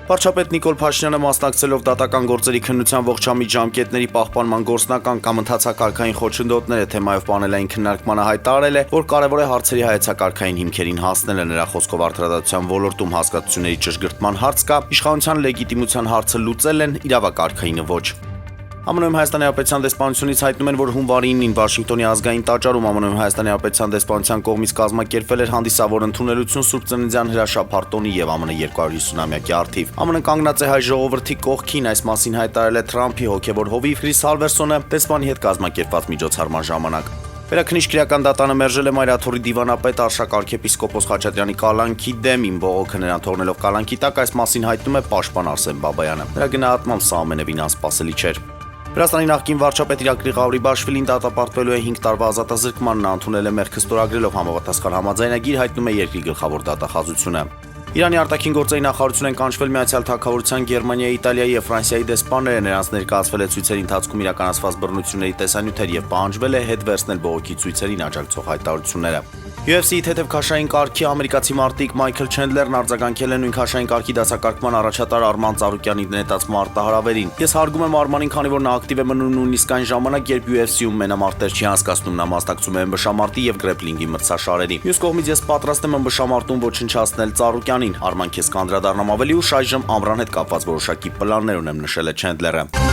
Վարչապետ Նիկոլ Փաշինյանը մասնակցելով դատական գործերի քննության ողջամիտ ժամկետների պահպանման գործնական կամ ընդհանցակարգային խոչընդոտները թեմայով պանելային քննարկմանը հայտարարել է, որ կարևոր է հարցերի հայեցակարգային հիմքերին հասնելը։ Նրա խոսքով արտադրության ոլորտում հասկացությունների ճշգրտման հարց կա, իշխանության լեգիտիմության հարցը լուծել են, իրավակարգայինը ոչ։ ԱՄՆ-ում Հայաստանի Հանրապետության դեսպանությունից հայտնում են, որ հունվարի 9-ին Վաշինգտոնի ազգային տաճարում ԱՄՆ-ում Հայաստանի Հանրապետության դեսպանության կողմից կազմակերպվել էր հանդիսավոր ընդունելություն Սուրբ Ծննդյան հրաշափարտոնի եւ ԱՄՆ 250-ամյակի առթիվ։ ԱՄՆ կանգնած է հայ ժողովրդի կողքին, այս մասին հայտարարել է Թրամփի հոգեվոր հովիվ Քրիս Հալվերսոնը դեսպանի հետ կազմակերպված միջոցառման ժամանակ։ Վերաքննիչ քրեական դատանը մերժել է Մայրաթորի դիվանապետ Արշակ արքեպիսկոպոս Խաչատրյանի կալանքի դեմ իմ բողոքը նրան թողնելով կալանքի տակ, այս մասին հայտնում է պաշտպան Արսեն Բաբայանը։ Նրա գնահատմամբ սա ամենևին անսպասելի չէր։ Վրաստանի նախկին վարչապետ Իրակլի Ղավրիբաշվիլին դատապարտվելու է 5 տարվա ազատազրկման, նա ընդունել է մեղքը ստորագրելով համապատասխան համաձայնագիր, հայտնում է երկրի գլխավոր դատախազությունը։ Իրանի արտաքին գործերի նախարարություն են կանչվել Միացյալ Թագավորության, Գերմանիայի, Իտալիայի եւ Ֆրանսիայի դեսպանները, նրանց ներկայացվել է ցույցերի ընթացքում իրականացված բռնությունների տեսանյութեր եւ պահանջվել է հետ վերցնել բողոքի ցույցերին աջակցող հայտարարությունները։ UFC-ի թեթև քաշային կարգի ամերիկացի մարտիկ Մայքլ Չենդլերն արձագանքել է նույն քաշային կարգի դասակարգման առաջատար Արման Ծառուկյանի նետած մարտահրավերին։ Ես հարգում եմ Արմանին, քանի որ նա ակտիվ է մնում նույնիսկ այն ժամանակ, երբ UFC-ում մենամարտեր չի անցկացնում, նա մասնակցում է ըմբշամարտի եւ գրեպլինգի մրցաշարերի։ Մյուս կողմից ես պատրաստ եմ ըմբշամարտում ոչնչացնել Ծառուկյանին։ Արման քեզ կանդրադառնամ ավելի ուշ, այժմ ամռան հետ կապված որոշակի պլաններ ունեմ, նշել է Չենդլերը։